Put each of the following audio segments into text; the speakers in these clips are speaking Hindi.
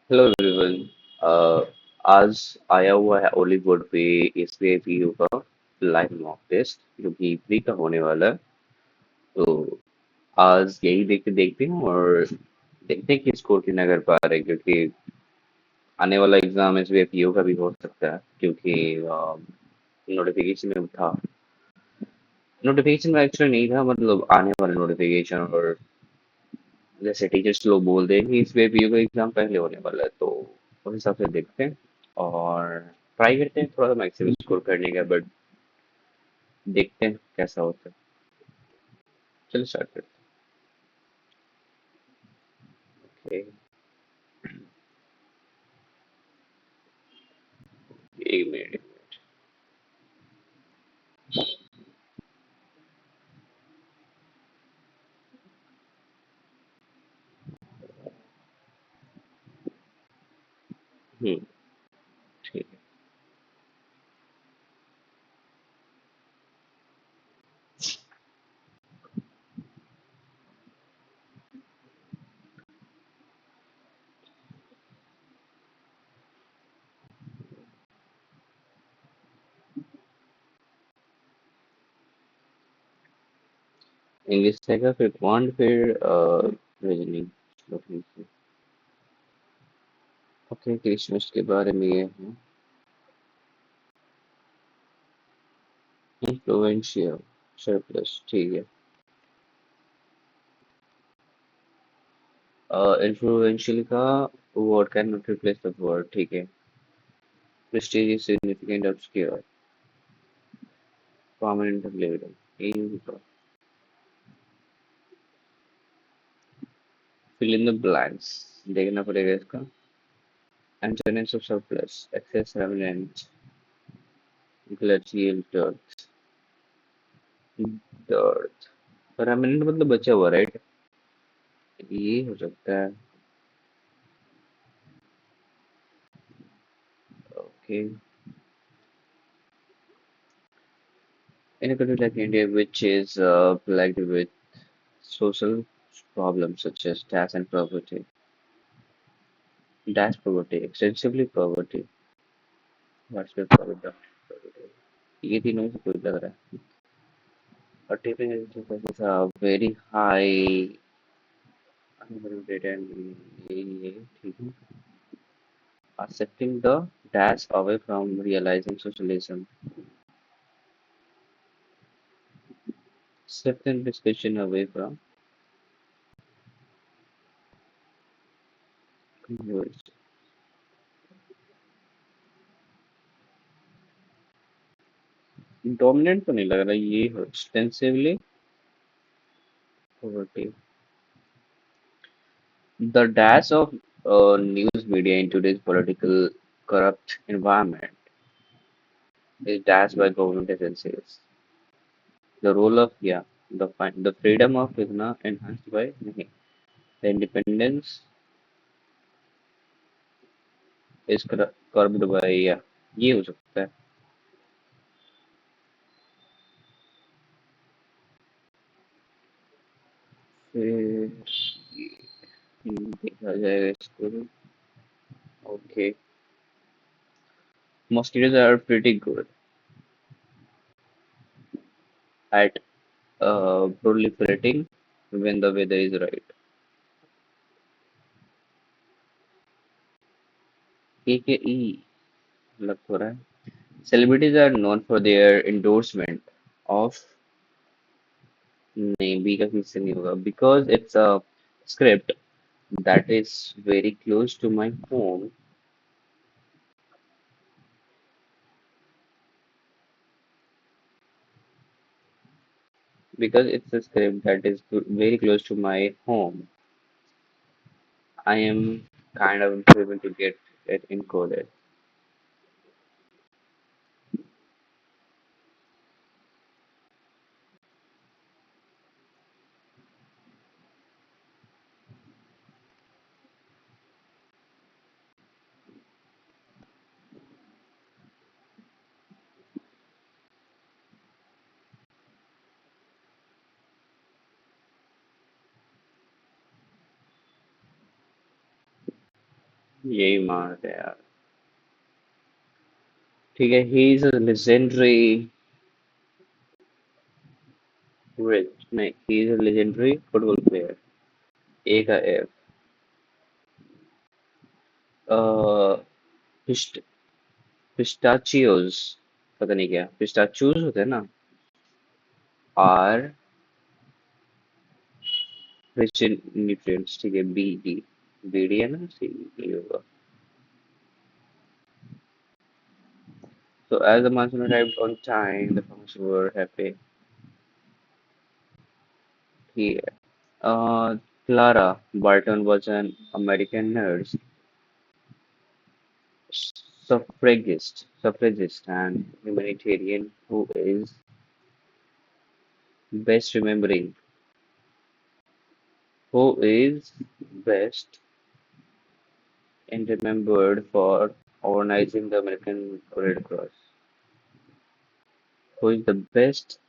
Hello everyone. अ, आज आया हुआ है हॉलीवुड पे एसबीआई पीयू का लाइव मॉक टेस्ट जो कि फ्री का होने वाला है। तो आज यही देखते देखते हैं और देखते हैं कि स्कोर कितना कर पा रहे हैं, क्योंकि आने वाला एग्जाम एसबीआई पीयू का भी हो सकता है, क्योंकि नोटिफिकेशन में था। नोटिफिकेशन में एक्चुअली नहीं था, मतलब आने वाला नोटिफिकेशन। और जैसे टीचर्स लोग बोल रहे हैं कि इस पे पीयू का एग्जाम पहले होने वाला है, तो उस हिसाब से देखते हैं और ट्राई करते हैं थोड़ा सा मैक्सिमम स्कोर करने का। बट देखते हैं कैसा होता है। चलो स्टार्ट करते हैं। एक मिनट। हम्म। ठीक है, इंग्लिश रहेगा, फिर क्वांट, फिर रीजनिंग। ओके, क्रिसमस के बारे में ये है। इन्फ्लुएंशियल सरप्लस, ठीक है। इन्फ्लुएंशियल का word can not replace the word, ठीक है। Prestigious, significant, obscure, prominent, level. Fill in the blanks, देखना पड़ेगा इसका। Antonyms of surplus: excess, reminant, glacial, dirt. Remnant मतलब बचा हुआ, राइट? ये हो सकता है। Okay. In a country like India, which is plagued with social problems such as tax and poverty, dash poverty, extensively poverty, widespread poverty, ये तीनों में से कोई लग रहा है। और tipping is a very high unemployment rate and ये ठीक है। Accepting the dash away from realizing socialism, accepting discussion away from conversion. Dominant तो नहीं लग रहा, ये extensively poverty. The dash of news media in today's political corrupt environment is dashed by government agencies. The role of, yeah, the freedom of is ना enhanced by नहीं. The independence is curbed by, yeah, ये हो सकता है। फिर देखा जाएगा इसको। Okay, mosquitoes are pretty good at proliferating when the weather is right. AKE लग हो रहा है। Celebrities are known for their endorsement of, नहीं, बी का फिर से नहीं होगा, because it's a script that is very close to my home. Because it's a script that is very close to my home, I am kind of able to get it encoded. यही मार है यार। ठीक है, ही इज अ लेजेंडरी नहीं, he is a legendary football player. A का एफ। पिस्ट पिस्टाचियोज, पता नहीं क्या पिस्टाचूज होते हैं ना। Are rich in nutrients. ठीक है, बी डी। बी डी है ना, सी डी होगा। So as the monsoon arrived on time, the farmers were happy. Here, Clara Barton was an American nurse, suffragist, and humanitarian who is best remembering, who is best and remembered for organizing the American Red Cross. Who is the best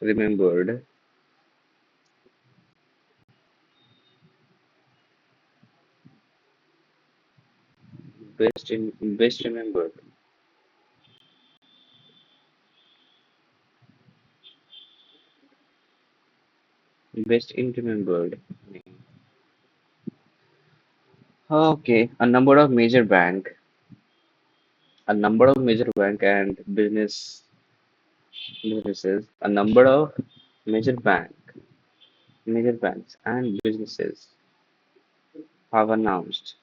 remembered, best remembered, best in remembered. Okay, a number of major bank and a number of major bank, major banks and businesses have announced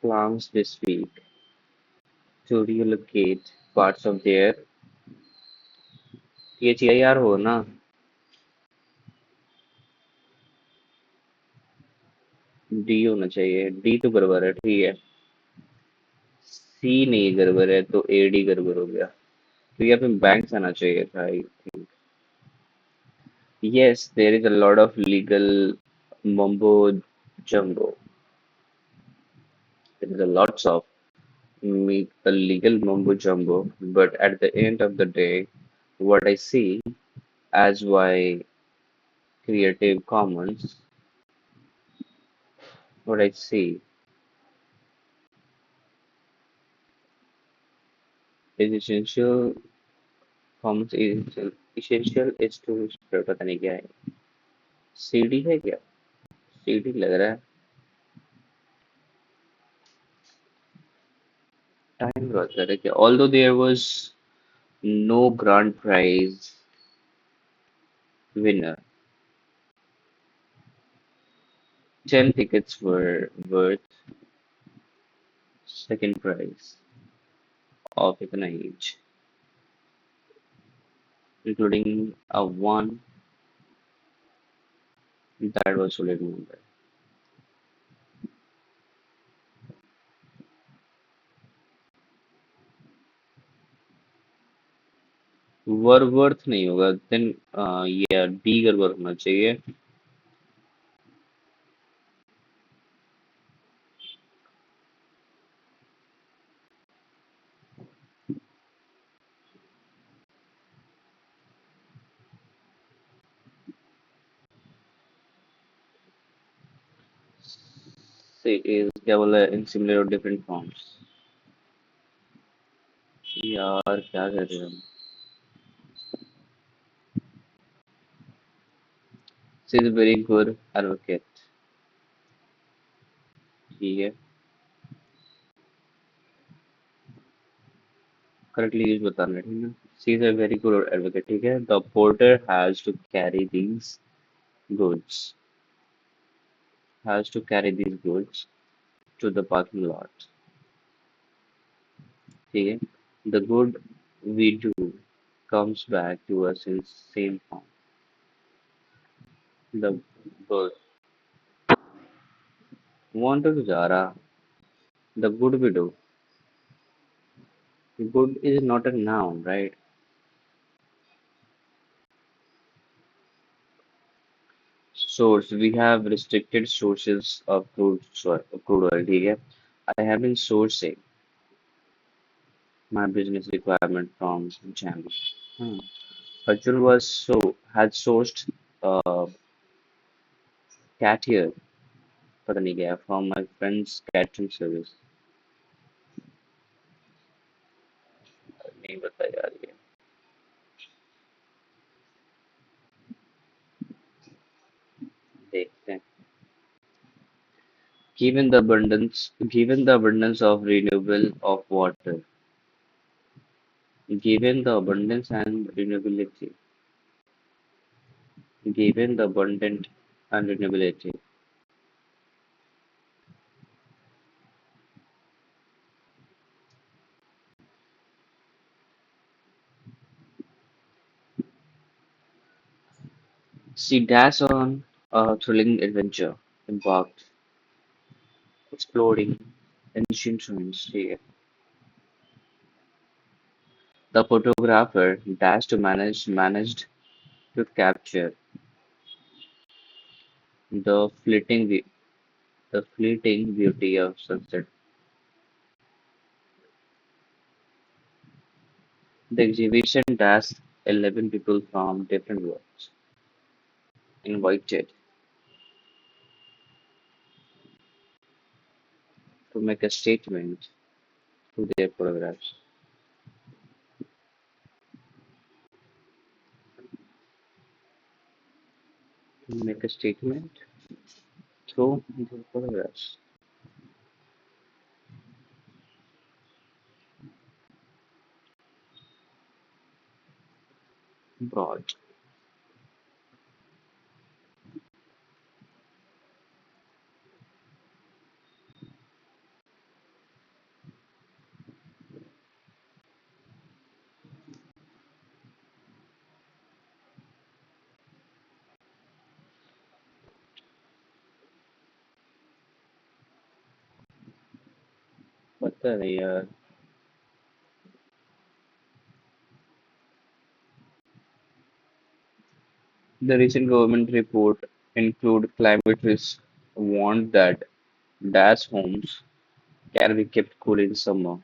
plans this week to relocate parts of their THEIR हो ना, D होना चाहिए। D तो गड़बड़ है, ठीक है। C नहीं गड़बड़ है तो AD गड़बड़ हो गया। तो यहाँ पे बैंक्स आना चाहिए था, I think. Yes, there is a lot of legal mumbo jumbo. There is a lots of a legal mumbo jumbo, but at the end of the day, what I see as why Creative Commons, what I see is commons is essential is to पता नहीं क्या है। CD है क्या? CD लग रहा है। टाइम बहुत कर है क्या? Although there was no grand prize winner, 10 tickets were worth second prize of इतना each, including a one that was sold in Mumbai. Worth नहीं होगा देन, ये डी गड़बड़ होना चाहिए। से इज क्या बोला, इन सिमिलर और डिफरेंट फॉर्म्स। यार क्या कर रहे हैं हम। She is very good advocate. ठीक है, करेक्टली यूज बताना है, ठीक है। She is a very good advocate, ठीक है। The porter goods has to carry these goods to the parking lot. ठीक है, the good we do comes back to us in same form. The good wanted to Jara, the good we do. Good is not a noun, right? Source, we have restricted sources of crude oil. ठीक है, I have been sourcing my business requirement from Jambi. Arjun had sourced uh, cat here पता नहीं क्या from my friend's catering service नहीं बता यार ये देखते हैं given the abundance of renewable of water given the abundance and renewability given the abundant and renewability she dashed on a thrilling adventure embarked exploring ancient ruins here. The photographer dashed to managed to capture the the fleeting beauty of sunset. The exhibition dashed 11 people from different worlds invited to make a statement through their photographs. Make a statement through their photographs. Broad. पता नहीं यार. The recent government report include climate risk warned that dash homes can be kept cool in summer.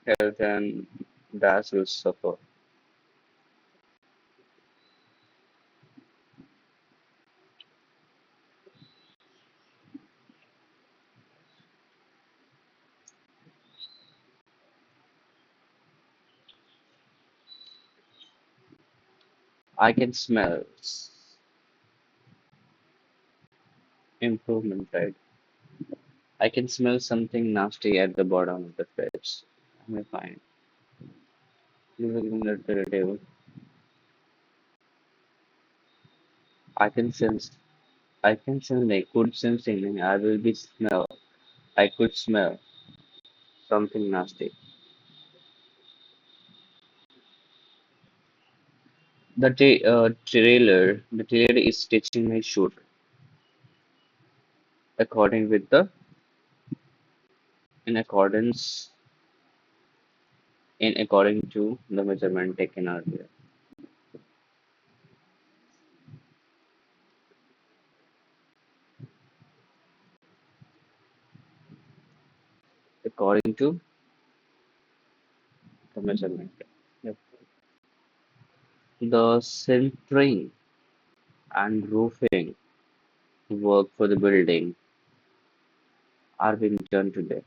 Health and dash will suffer. I can smell improvement, right? I can smell something nasty at the bottom of the fridge. I'm fine. You looking at the table. I can sense. I can sense. I could sense something. I will be smell. I could smell something nasty. The trailer is stitching my shoe according with the in accordance in according to the measurement taken earlier. According to the measurement. Yep. The centering and roofing work for the building are being done today.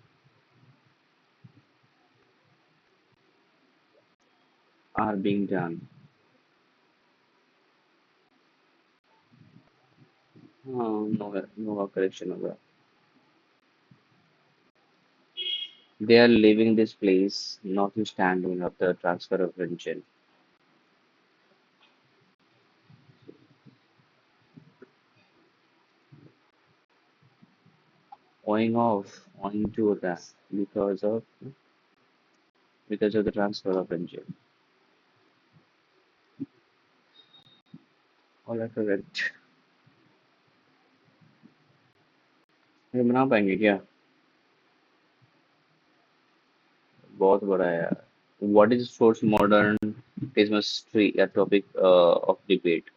Are being done. No correction of that. They are leaving this place notwithstanding of the transfer of engine. Owing to that because of the transfer of engine. All are correct. ये बना पाएंगे क्या? बहुत बड़ा है यार. What is Ford's modern Christmas tree? A topic of debate.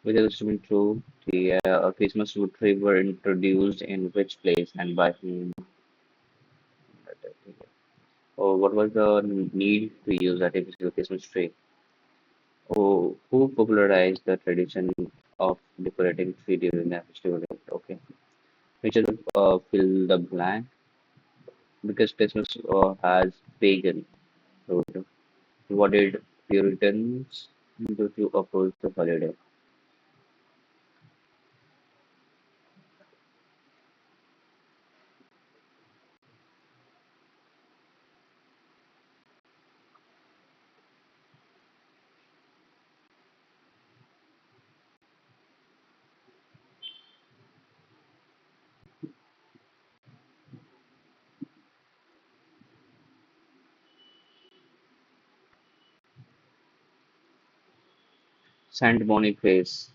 Whether it's been true, the Christmas tree were introduced in which place and by whom? Or what was the need to use artificial Christmas tree? Who popularized the tradition of decorating tree during a festival? Okay, Richard, fill the blank because Christmas has pagan root. What did Puritans do to oppose the holiday? Saint Boniface.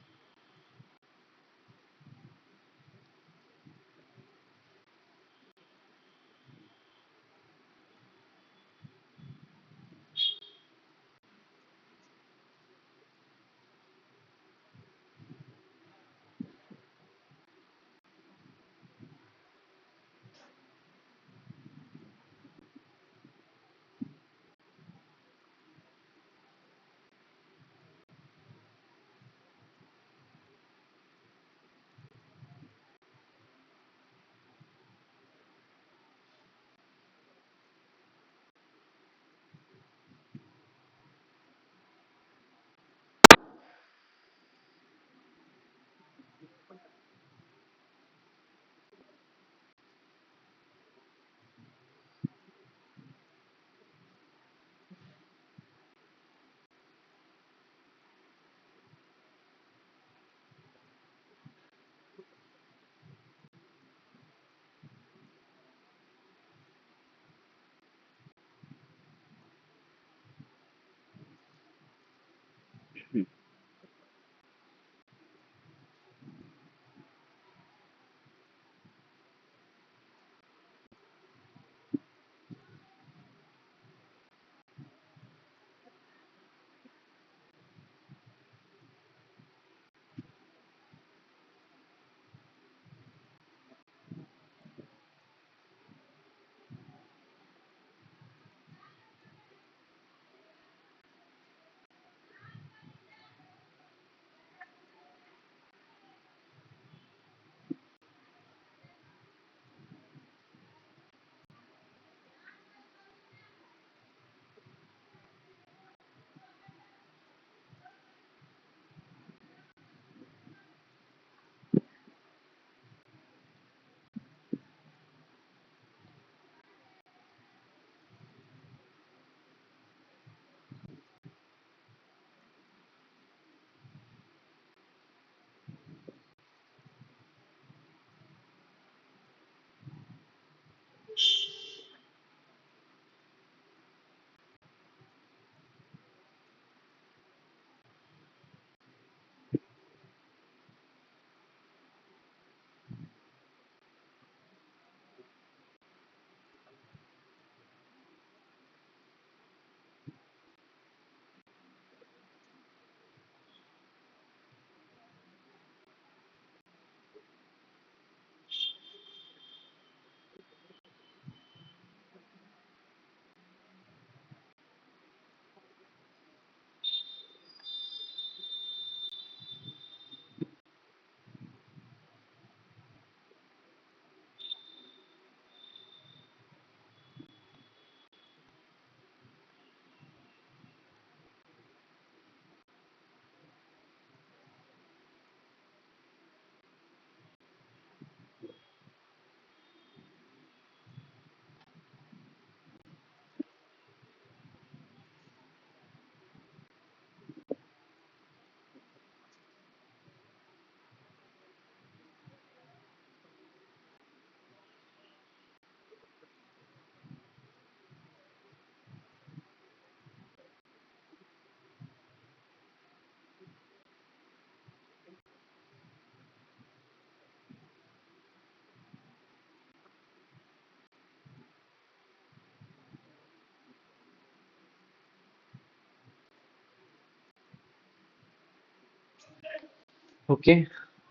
Okay,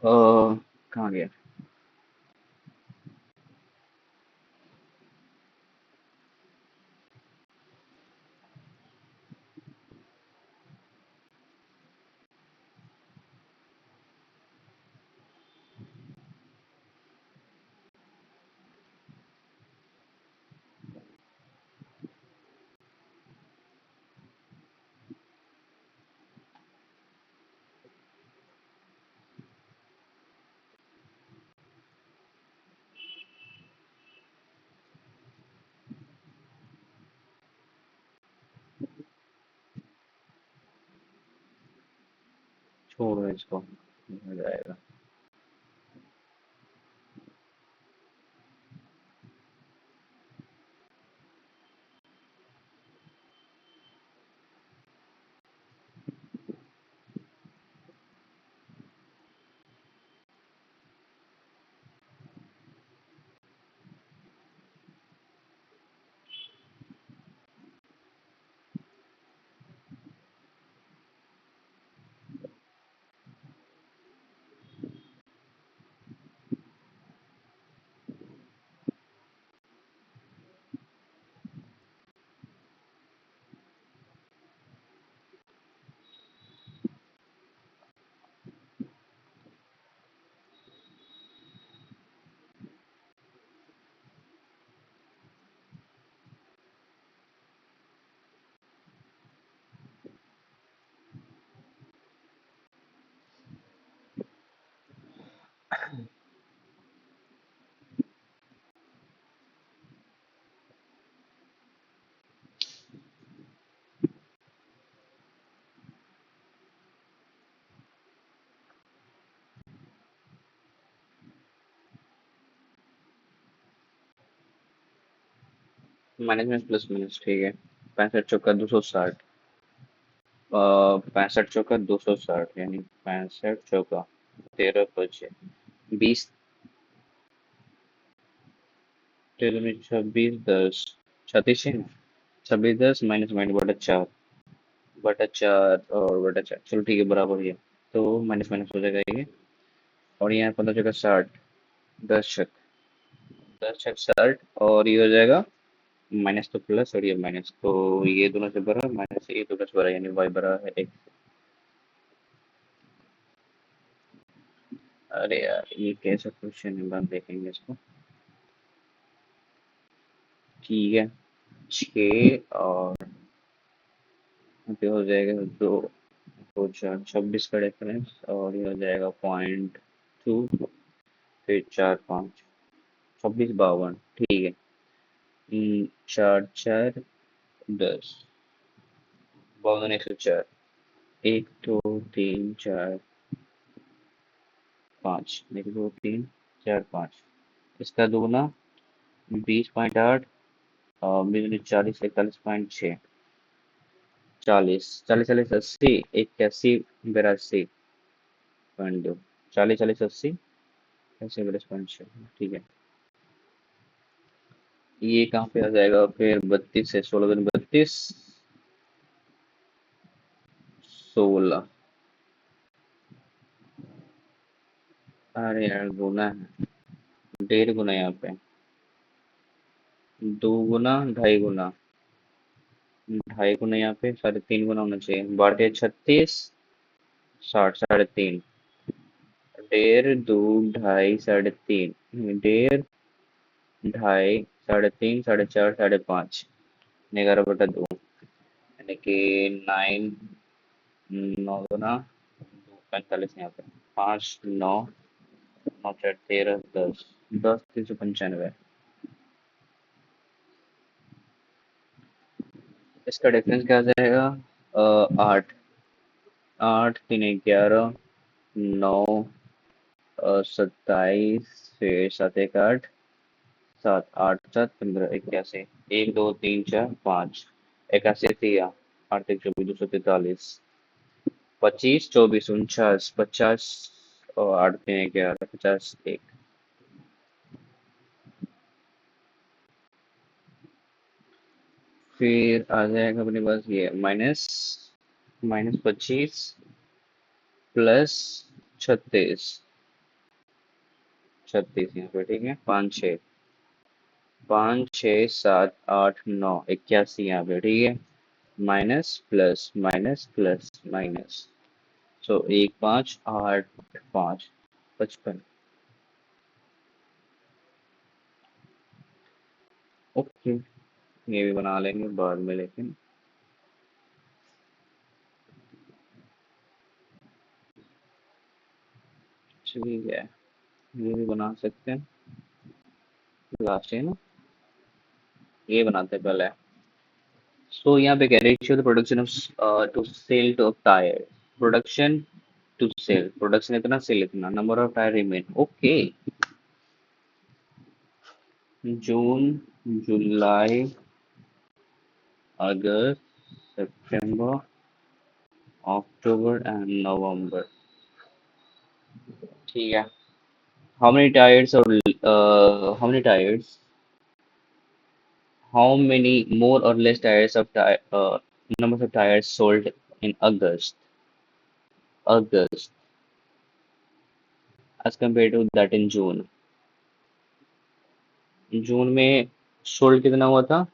कहाँ गया? छोड़ो इसको, हो जाएगा। माइनस माइनस प्लस माइनस, ठीक है। 65 चौका 260। 65 चौका 260, यानी 65 चौका 13 5 20, 13 26 10 36 है ना। 26 10 माइनस माइनस बटा 4 और बटा 4, चलो ठीक है, बराबर ही है। तो माइनस माइनस हो जाएगा ये। और यहाँ 15 चौका 60, 10 छक, 10 छक 60, और ये हो जाएगा माइनस तो प्लस और ये माइनस, तो ये दोनों से बड़ा माइनस ये दोनों से बड़ा, यानी वाई बड़ा है एक। अरे यार, ये कैसा क्वेश्चन है, बाद देखेंगे इसको। ठीक है। 6 और यहाँ पे हो जाएगा 2 2 4 26 का डिफरेंस, और ये हो जाएगा 0.2, फिर 4 5, 26 52, ठीक है। 4 4 10, 52 104, 1 2 3 4 5, 1 2 3 4 5, इसका दोगुना 20.8, 40 41.6, 40 40 40 80, 81 82.2, 40 40 80, 81 82.6, ठीक है। ये कहाँ पे आ जाएगा फिर, 32 है, 16 दूनी 32, 16। अरे यार, गुना है, 1.5 गुना यहाँ पे, 2 गुना 2.5 गुना, 2.5 गुना यहाँ पे, 3.5 गुना होना चाहिए, 12 36 60, 3.5, 1.5 2 2.5 3.5, 1.5 2.5 3.5 4 4 5, 11/2, यानी कि 9 9 गुना 2 45 यहाँ पे, 5 9 9 4 13 10, 10 395। इसका डिफरेंस क्या आ जाएगा? 8, 8 3 11, 9 27, फिर 7 1 8, 7 8 7 15 81, 1 2 3 4 5, 81 8 1 24 243, 25 24 49, 50, और 8 3 11, 50 1। फिर आ जाएगा अपने पास ये माइनस माइनस 25 प्लस 36, 36 यहाँ पे, ठीक है। 5 6 5 6 7 8 9 81 यहाँ पे, ठीक है। Minus plus minus plus minus, so 1 5 8 5 55। Okay, ये भी बना लेंगे बाद में, लेकिन ठीक है, ये भी बना सकते हैं। लास्ट है ना, ये बनाते हैं पहले। सो यहाँ पे कह ratio the production of to sell of tyre, production to sell, production इतना, सेल इतना, number of tyre remain, okay. जून, जुलाई, अगस्त, सितंबर, अक्टूबर एंड नवंबर, ठीक है। हाउ मेनी टायर्स और how many tyres, how many more or less tires of tire numbers of tires sold in August as compared to that in June? जून में सोल्ड कितना हुआ था?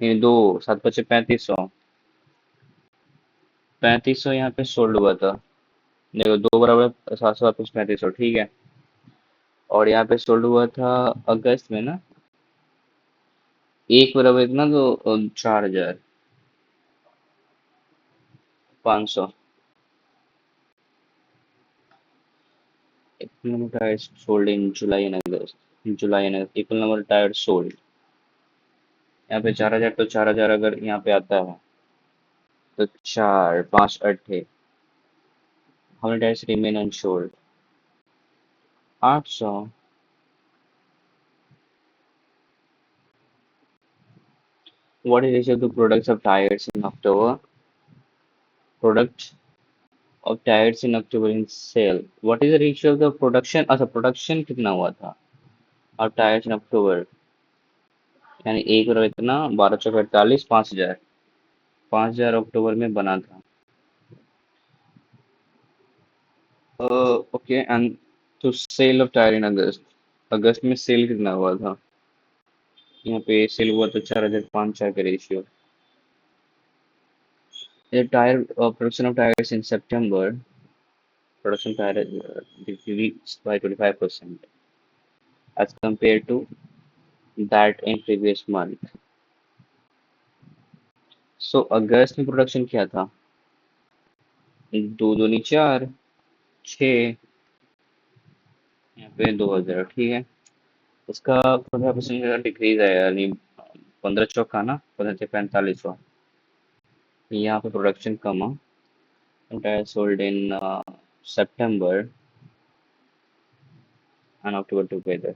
ये दो, सात पचे 3500, 3500 यहाँ पे सोल्ड हुआ था। देखो दो बराबर 700, 3500, ठीक है। और यहाँ पे सोल्ड हुआ था अगस्त में ना, एक बराबर इतना, तो 4500। Equal number tyres sold in July and August, July and equal number tyres sold, यहाँ पे 4000, तो 4000 अगर यहाँ पे आता है तो चार पाँच अट्ठे, how many tires remain unsold? 800। What is the ratio of the products of tires in October? Product of tires in October in sale. What is the ratio of the production? अच्छा, प्रोडक्शन कितना हुआ था और टायर्स इन अक्टूबर, यानी एक बार इतना 1248, 5000, 5000 अक्टूबर में बना था। ओके, एंड तो सेल ऑफ टायर इन अगस्त, अगस्त में सेल कितना हुआ था? यहाँ पे सेल हुआ था 4500 का ratio. The tire production of tires in September, production tire decreased by 25% as compared to that in previous month. So अगस्त में प्रोडक्शन क्या था? दो दूनी चार, छः, यहाँ पे 2000, ठीक है। उसका 15% डिक्रीज है, यानी 15 चौका ना, 15 से 4500, यहाँ पे प्रोडक्शन कमा। Tyre sold in September and October together,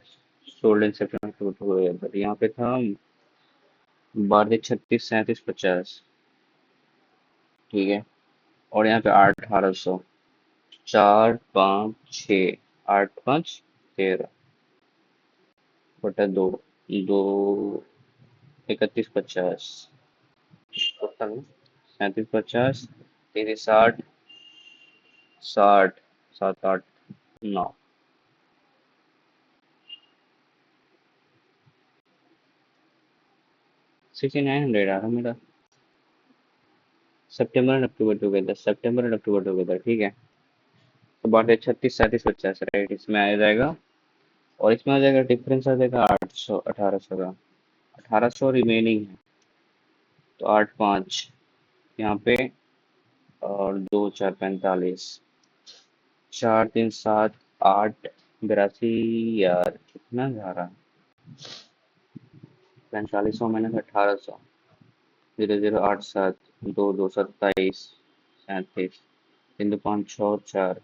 sold in September October together, यहाँ पे था 12, 36, 37, 50, ठीक है। और यहाँ पे 1800, 4, 5, 6, 8, 5, 13 बटा दो, दो 31, 50, टोटल 37, 50, 30, 60, 60, 7, 8, 9, 6900 आ रहा मेरा। September and October together, September and October together, ठीक है। तो बात 36, 37, 50, राइट, इसमें आ जाएगा। और इसमें आ जाएगा, डिफरेंस आ जाएगा 800, 1800 का, 1800 रिमेनिंग है। तो 8, 5 यहाँ पे, और 2, 4, 45, 4, 3, 7, 8, 82, यार कितना जा रहा है? 4500 minus 1800, 0087, 2, 2, 27, 37, 3, 2, 5, 6, 4,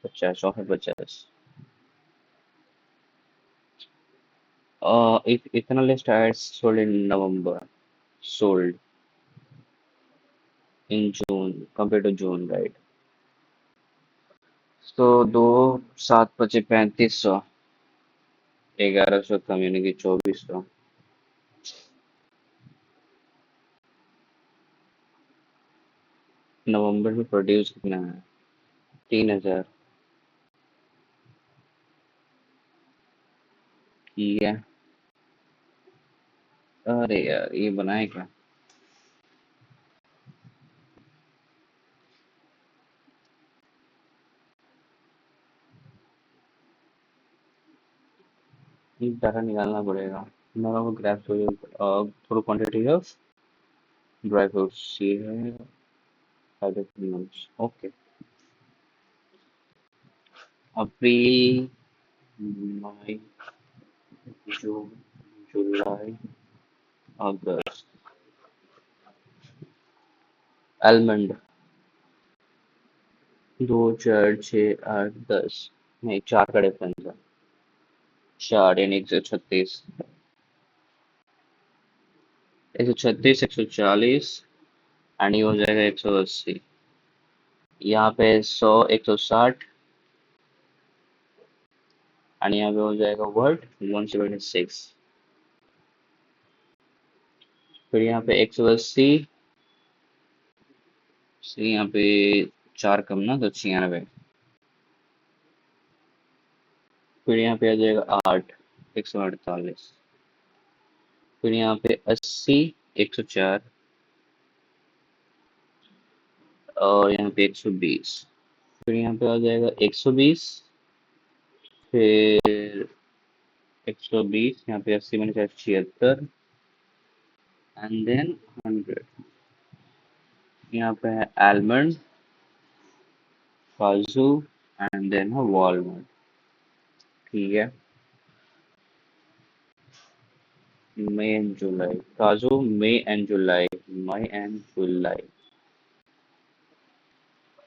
50, 64, 50। If ethanol tires sold in November, sold in June compared to June, right? तो 2, 7, 5, 3500, 1100 कम यानी कि 2400। नवंबर में प्रोड्यूस कितना है? 3000, ठीक है। अरे यार ये बनाए क्या? ये डाटा निकालना पड़ेगा। मेरा वो ग्राफ थोड़ा क्वांटिटी ऑफ ड्राई फ्रूट्स ये है, 5 months, ओके। अप्रैल, मई, जून, जुलाई, अगस्त। आलमंड, दो चार छः आठ दस, नहीं चार का डिफरेंस है। चार यानी 136, 136, 140, एंड ये हो जाएगा 180। यहाँ पे 100, 160, एंड यहाँ पे हो जाएगा वर्ड 176। फिर यहाँ पे 180, यहाँ पे चार कम ना तो 96। फिर यहाँ पे आ जाएगा 8, 148। फिर यहाँ पे 80, 104, और यहाँ पे 120। फिर यहाँ पे आ जाएगा 120, फिर 120, यहाँ पे 80 मैंने 76, एंड देन 100। यहाँ पे है आलमंड, काजू, एंड देन है वॉलनट। ठीक है, मई एंड जुलाई, काजू May and July, May and July,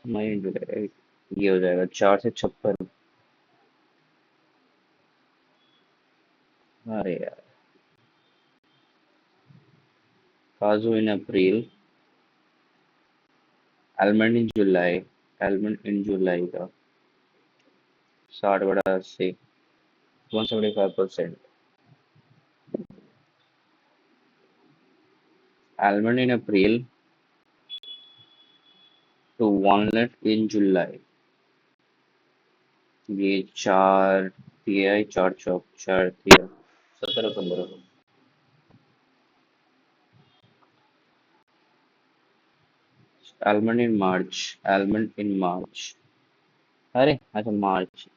May and July. ये हो जाएगा 4 से 56। अरे यार, काजू इन अप्रैल, आलमंड इन जुलाई, आलमंड इन जुलाई का 60/80, 175%। Almond in April to walnut in July. ये चार दिया है, चार चौक चार दिया, 17, 15। आलमंड इन मार्च, आलमंड इन मार्च, अरे अच्छा मार्च।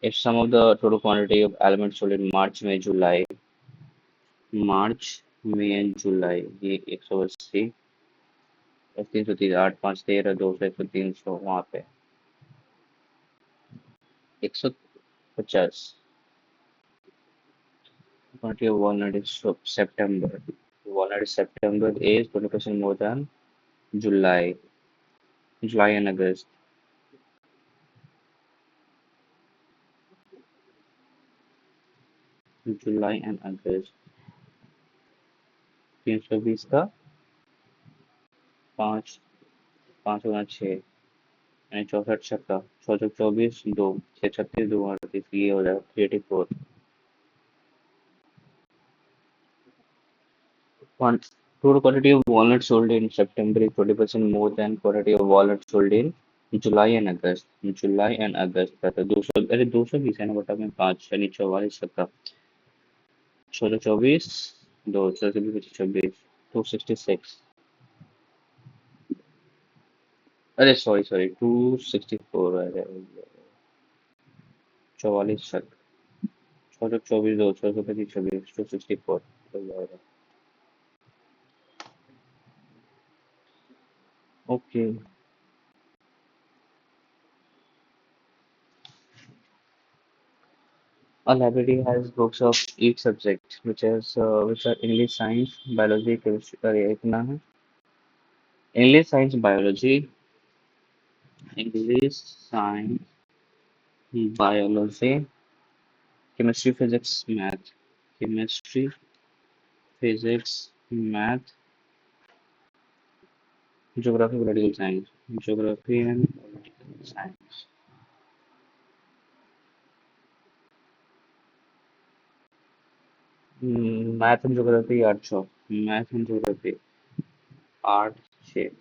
If some of the total quantity of almonds sold in March, May, July, March, May and July, ये 180, 330, 8, 5, 13, 200, 100, 300, वहाँ पे 150। quantity of walnut is September. Walnut is September is 20% more than July. July and August. July and August, 320 का पाँच, 5 गुना 6, यानी 64 छक्का, 6 24, 2, 6 36, 2 38, ये हो जाएगा 384। Total quantity of walnuts sold in September is 20% more than quantity of walnuts sold in July and August. July and August का था 200, अरे 220 है ना बटा में 5, यानी 44 छक्का, 624, 2, 626, 266, अरे सॉरी सॉरी 264 है, 44 छक्का, 624, 2, 625, 264 हो जाएगा। Okay. A library has books of each subject, which are English, science, biology, chemistry. अरे इतना है। English, science, biology, English, science, biology, chemistry, physics, math, chemistry, physics, math, geography, political science, geography and political science. Math and geography 800, math and geography 8, 6,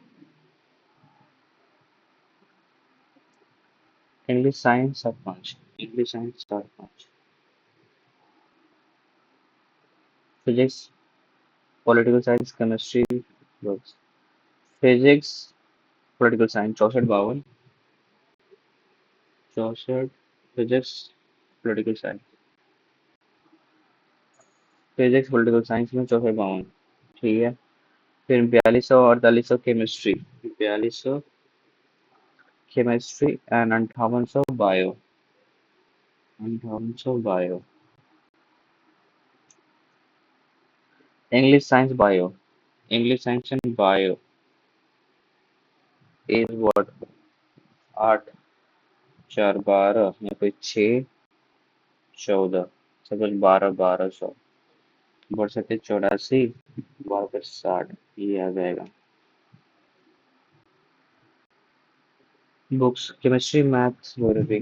English, science 7, 5, English, science 7, 5, physics, political science, chemistry books, physics, political science 64, 52, 64, physics, political science, physics political science में 64, 52। ठीक है, फिर 4200, 4800 chemistry, 4200 chemistry and 5800 bio, 5800 bio. English science bio, English science and bio is what? 8 4 12, यहाँ पे 6 14, सब 12 1200, बढ़ सकते 84, 12 पे 60, ये आ जाएगा। Books chemistry math geography,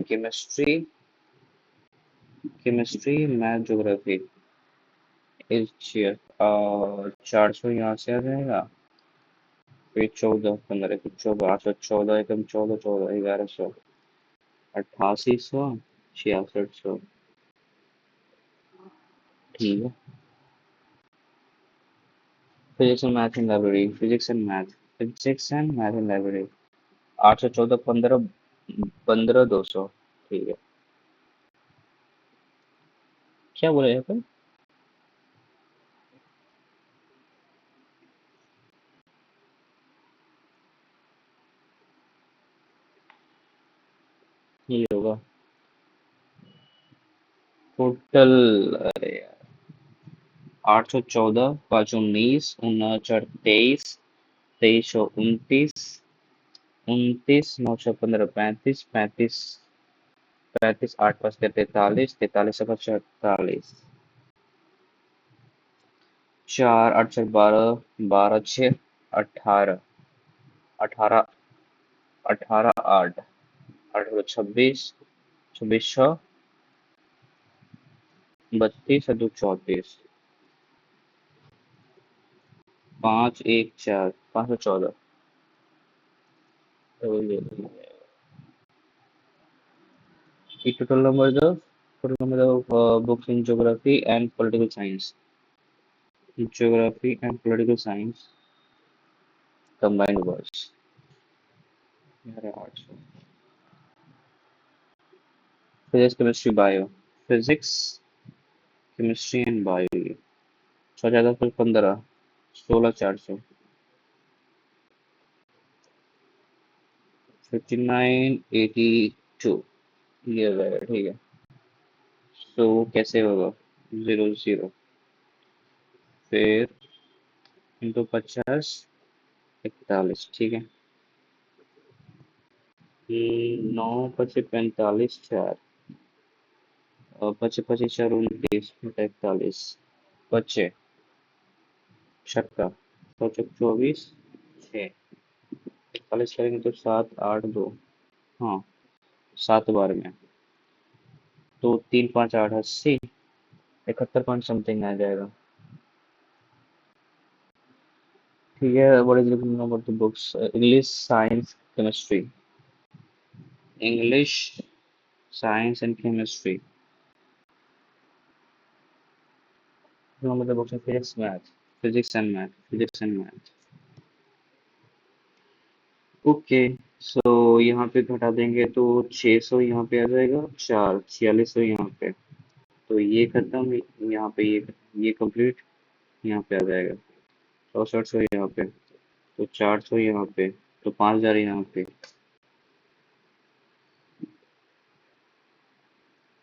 chemistry math geography इस 400 यहाँ से आ जाएगा, फिर 14 15 फिर 14 814 एकम 14 14 1100, 8800, 6600, ठीक है। Physics and math in library, physics and math in library, 814 15 15 200, ठीक है। क्या बोले यहाँ पे? ये होगा टोटल, अरे 814 5 19 उनचास 23 23 29 9 15 35 35 35 8 5 के 43 43 5 48, 4 8 6 12 12 6 18 18 18 8 8 26 26 6 32 2 34, 5 1 4 514, तो ये total number of books in geography and political science, combined was, यार 800, physics chemistry bio, physics chemistry and bio, 6 फिर 15 16 400, 5982, ये हो जाएगा, ठीक है। तो कैसे होगा, 00, फिर इंटू 50 41, ठीक है। 9 25 45 4, और 25 25 4 29 41, बच्चे छक्का, 24 6, 41 करेंगे तो 7 8 2, हाँ 7 बार में, तो 3 5 8 80, 71 पॉइंट समथिंग आ जाएगा, ठीक है। What is the number of the books, English science chemistry, English science and chemistry, number of the books in physics and math, okay. So यहाँ पे घटा देंगे तो 600 यहाँ पे आ जाएगा, 4 4600 यहाँ पे, तो ये खत्म, यहाँ पे ये कंप्लीट, यहाँ पे आ जाएगा 6400 यहाँ पे, तो 400 यहाँ पे, तो 5000 यहाँ पे,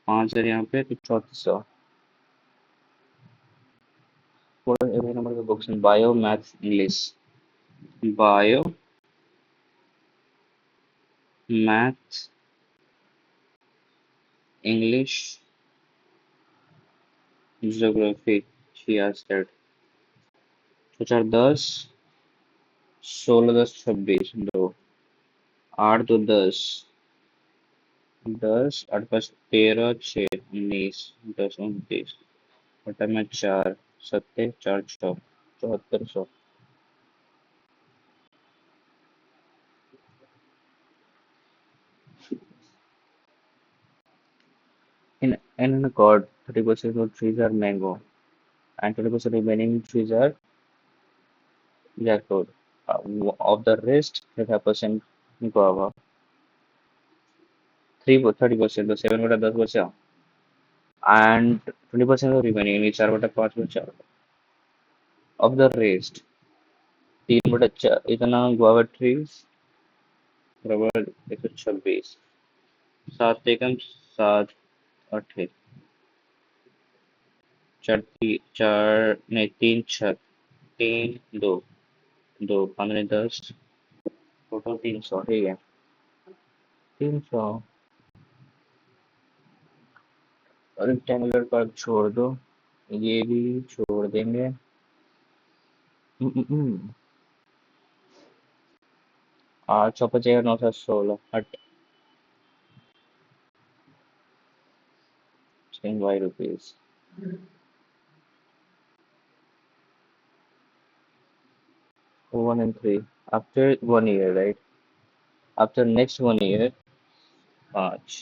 5000 यहाँ पे, तो 3400। every number of the books in bio math english, bio math english geography, she asked that, 2010 16 10 26 दो, 8 2 10 10 8 5 13 6 19 10 29, बटा में 4 7 4 6 7400, in a chord 30% of trees are mango and 20% remaining trees are jackfruit. Of the rest 35% guava, 30% तो 7 बटा 10 बचा, and 20% of remaining यानी 4 बटा 5 बचा, of the rest 3 बटा 4 इतना guava trees बराबर 126, 7 एकम 7 8 4 4 नहीं 3 6 3 2 2 15 10, टोटल 300, ठीक है। 300। और रेक्टेंगुलर पार्क छोड़ दो, ये भी छोड़ देंगे। हम्म। 850 916 हट। ₹10 1 and 3 after 1 year, right? After next 1 year, 5,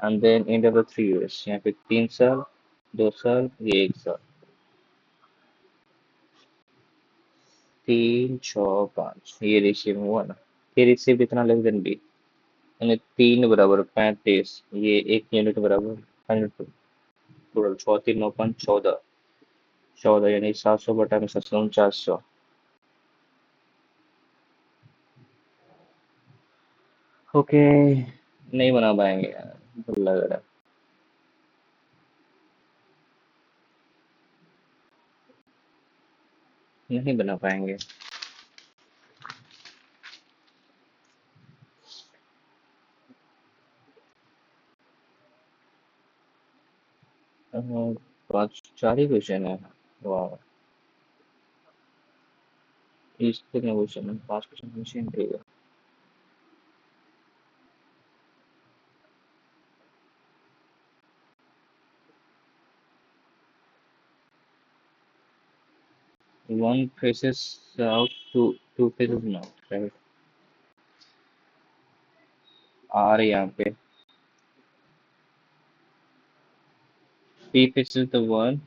and then end of the 3 years, यहाँ पे 3 साल, 2 साल, ये 1 साल। 3 6 5, ये रेशियो में हुआ ना। फिर इससे भी इतना लेस देन बी, यानी 3 बराबर 35, ये 1 यूनिट बराबर 100। टोटल 6 3 9 5 14, 14 यानी 700 बटा में 749। ओके, नहीं बना पाएंगे यार, डर लग रहा है, नहीं बना पाएंगे। 5 4 ही क्वेश्चन है। वाह, इस कितने क्वेश्चन है? 5 क्वेश्चन क्वेश्चन ठीक है। One faces south, two faces north, right? R यहाँ पे P faces the one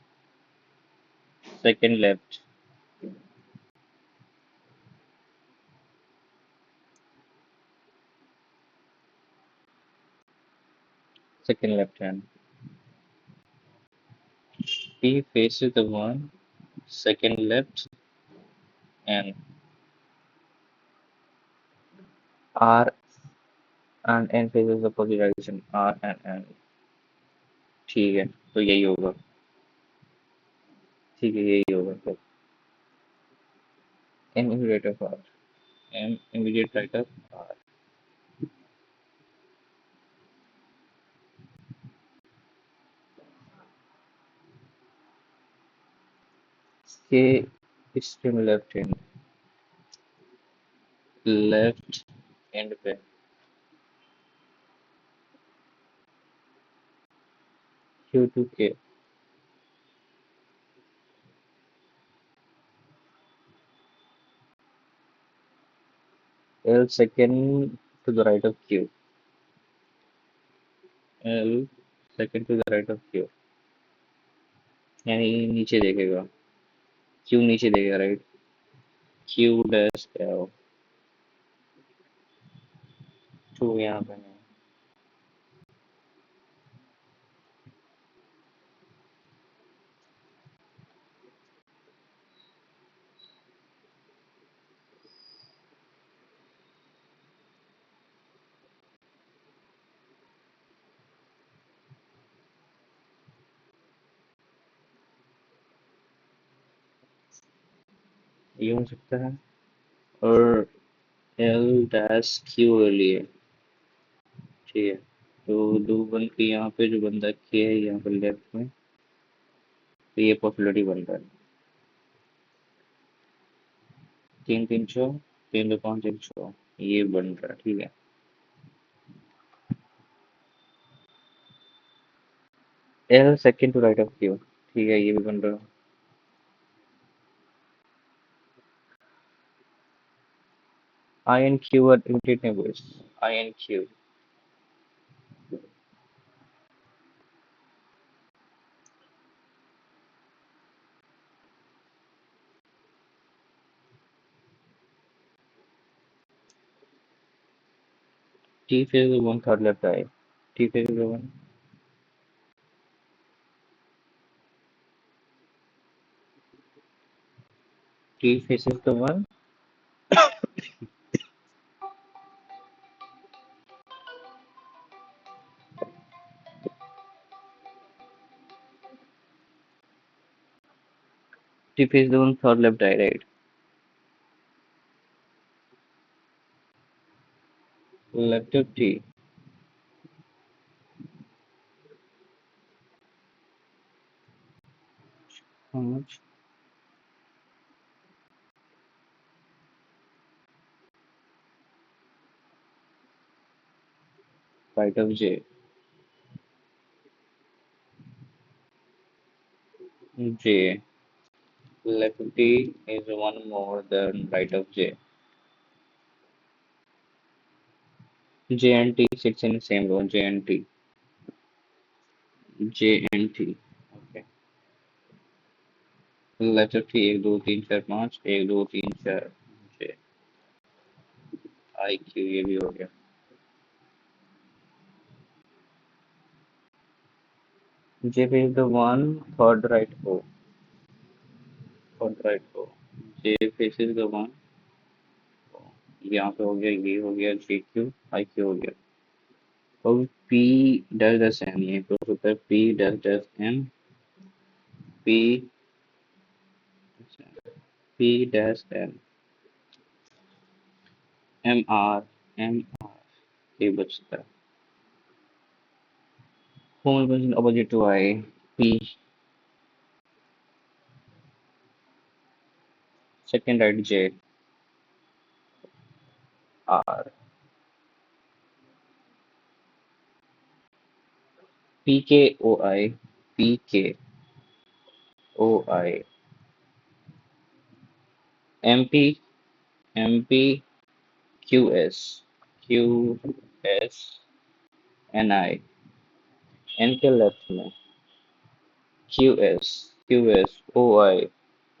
second left, second left hand. P faces the one second left, and R and N faces the opposite direction, R and N। ठीक है, तो यही होगा। ठीक है, यही होगा फिर। M immediate of R, M immediate right of R। इसके एक्सट्रीम लेफ्ट एंड पे Q2K, L second to the right of Q, L second to the right of Q, यानी नीचे देखेगा, Q नीचे देखेगा, राइट। Q डैश L, 2 यहाँ पे नहीं। ये हो सकता है, और L डैश Q ले लिए। ठीक है, तो दो बन के यहाँ पे जो बंदा K है यहाँ पे लेफ्ट में, तो ये पॉसिबिलिटी बन रहा है। 3 3 6, 3 2 5 1 6, ये बन रहा है। ठीक है, L second to right of Q, ठीक है, ये भी बन रहा है। I and Q are immediate neighbors, I and Q। T faces the one third left eye, T faces the one, T faces the one, T faces the one third left eye, right। Left of T. How much? Right of J. J. Left of T is one more than right of J. J and T sits in the same row. J and T. J and T. Okay. Left of T 1 2 3 4 5 1 2 3 4 J I Q ये भी हो गया. J is the one third right हो. Third right हो. J faces the one. यहाँ पे हो गया, ये हो गया, J Q I Q हो गया. अब P does M, ये तो होता है P does M. P P does M. M R M R ये बचता है. Home equation opposite to I. P second right J R. P K O I P K O I M P M P Q S Q S N I N के लेफ्ट में Q S Q S O I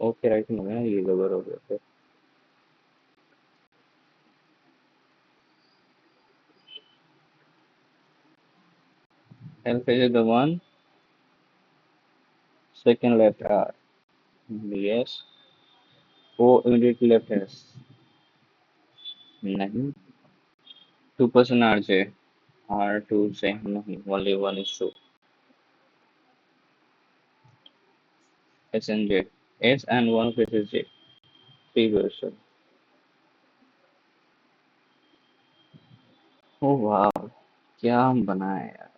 okay right में है, ये गड़बड़ हो गया फिर. L is the one second left R. Yes. O immediate left S. नहीं. 2% RJ. R2 से नहीं. Only one is true. S and J. S and one faces J. Three version. Oh wow. क्या बनाया यार.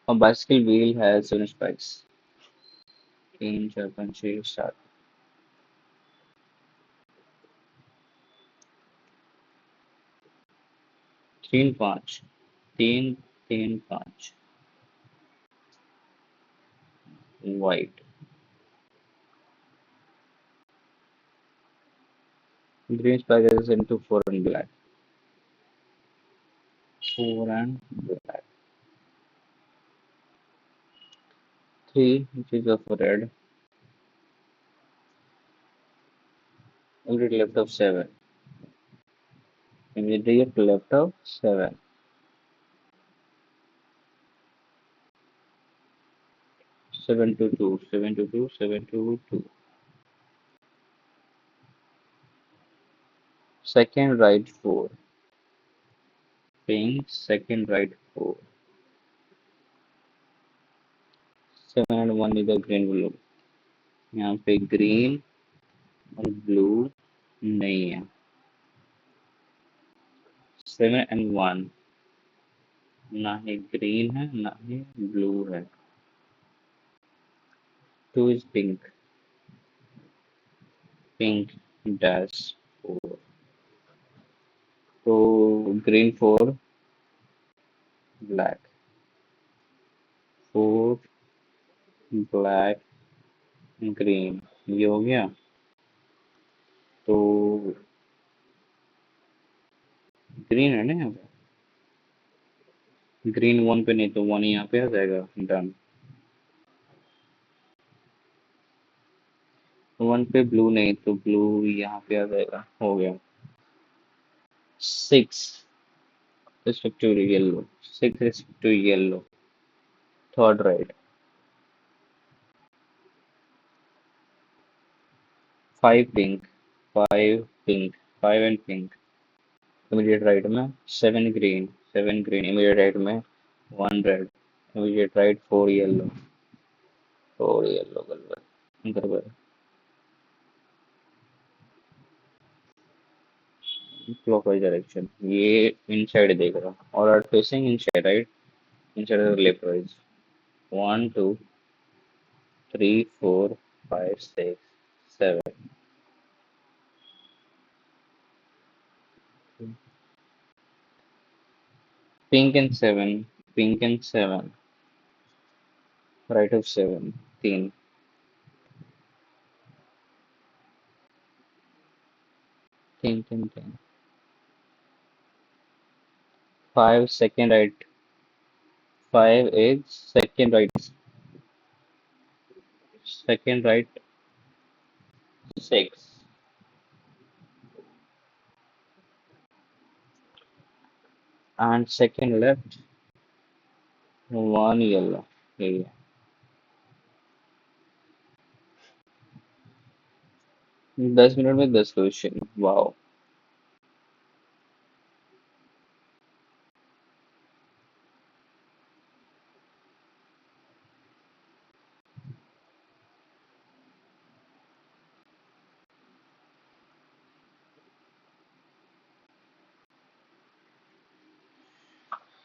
A bicycle wheel has 7 spikes. 3 4 5 6 7. 3 5. 3 3 5. White. Green spike is into 4 and black. 4 and black. 3 which is of red. Immediate left of 7. Immediate left of 7. 7 to 2. 7 to 2. 7 to 2. Second right 4. Pink. Second right 4. 7 and 1 is the green blue. यहाँ पे green और blue नहीं है. 7 and 1 ना ही green है ना ही blue है. 2 is pink. Pink dash 4. तो green 4 black. 4 black green ये हो गया. तो ग्रीन है ना यहाँ पे. ग्रीन 1 पे नहीं तो 1 यहाँ पे आ जाएगा. डन. 1 पे ब्लू नहीं तो ब्लू यहाँ पे आ जाएगा. हो गया. 6 respect to yellow. 6 respect to yellow. Third right. 5 pink. 5 pink. 5 and pink. Immediate right में 7 green. 7 green. Immediate right में 1 red. Immediate right 4 yellow. और येलो कलर गड़बड़। क्लॉकवाइज डायरेक्शन, ये इनसाइड देख रहा और are facing inside right, inside left wise. 1 2 3 4 5 6 7। Pink and 7, pink and 7, right of 7, 3, 3 3 3। 5 second right, 5 is second right 6, and second left 1 yellow। ये 10 मिनट में 10 क्वेश्चन, वाओ।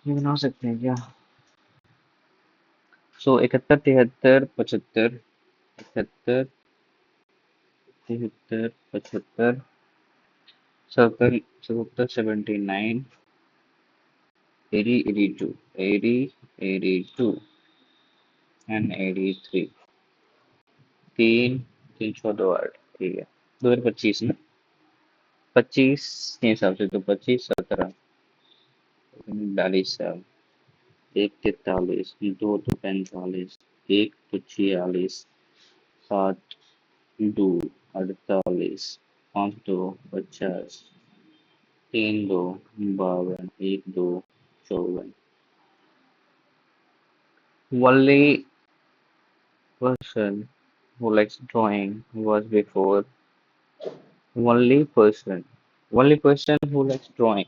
ये बना सकते हैं क्या? सो 71 73 75, 71 73 75, 70 77 79, 80 82, 80 82 एंड 83। 3 3 6 2 8, ठीक है। 2025 में 25 के हिसाब से तो 25 17 42, 1 43, 2 45, 1 46, 7 2 48, 5 2 50, 3 2 52, 1 2 54। Only person who likes drawing was before. Only person. Only person who likes drawing.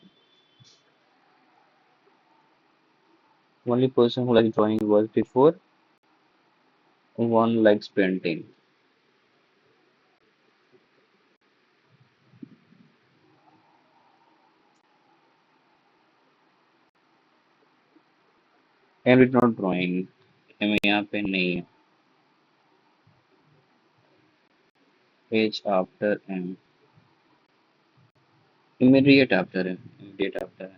Only person who likes drawing was before. One likes painting. And it's not drawing. हमें यहाँ पे नहीं है। Page after M. Immediate after M. Immediate after M.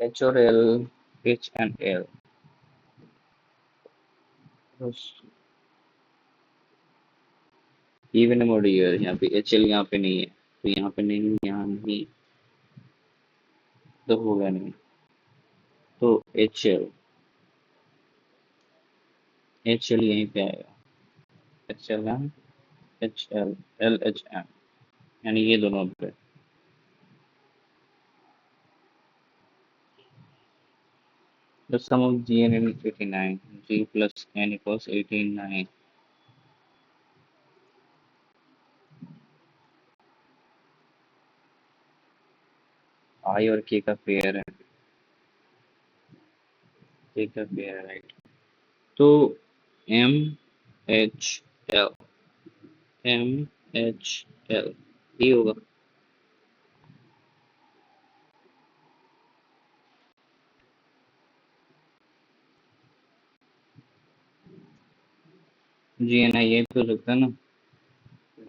H और L, H and L. Even mode year, यहाँ पे HL यहाँ पे नहीं है, तो यहाँ पे नहीं, यहाँ नहीं, तो होगा नहीं। तो HL, HL यहीं पे आएगा। HLM, HL, LHM, यानी ये दोनों पे। The sum of G and N is 89. G plus N equals 89. I और K का पेयर है, K का पेयर है राइट। तो M H L, M H L ये होगा। G N I यही पे हो सकता है ना,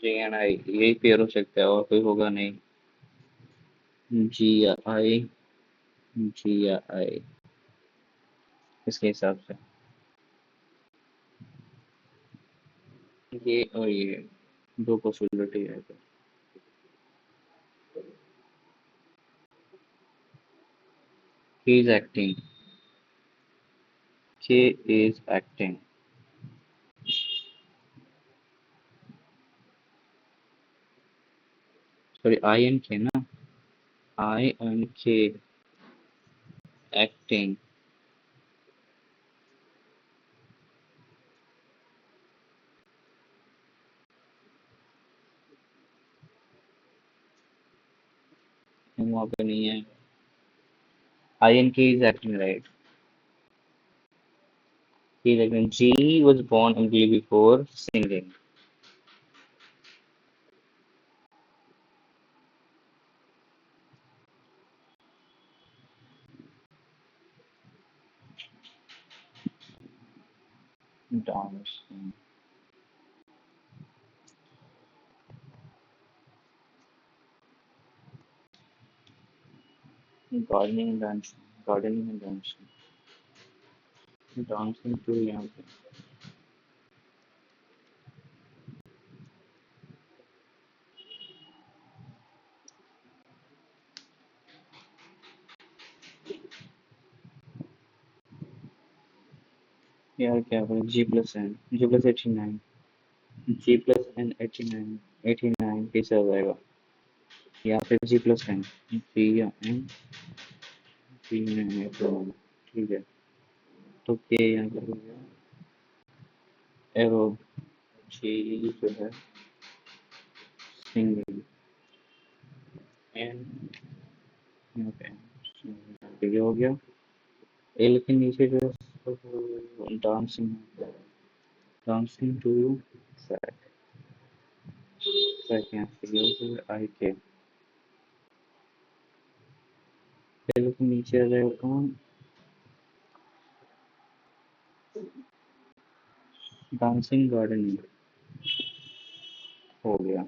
G N I यही पेयर हो सकता है और कोई होगा नहीं। G या I, G या I इसके हिसाब से ये और ये दो पॉसिबिलिटी है। He is acting, K is acting। Sorry I and K ना, I and K acting। वहाँ पे नहीं है, I and K is acting right. K is acting. G was born immediately before singing. Dancing. Gardening and dancing. Gardening and dancing. Dancing to young. यार क्या बोले G plus N. G plus 89. G plus N 89. 89 कैसे आ जाएगा? यहाँ पे G plus N. G या N. G में है तो ठीक है. तो K यहाँ पर हो गया. एरो G जो है सिंगल N यहाँ पे तो ये हो गया. एल के नीचे जो dancing dancing to sack sack यहाँ पे ये हो गया आई के. एल के नीचे आ जाएगा कौन? डांसिंग गार्डनिंग हो गया.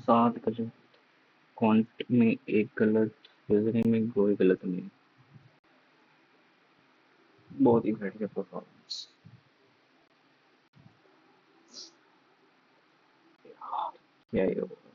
7 गलत, क्वांट में एक गलत, रीजनिंग में कोई गलत नहीं। बहुत ही घटिया परफॉर्मेंस। क्या ही होगा।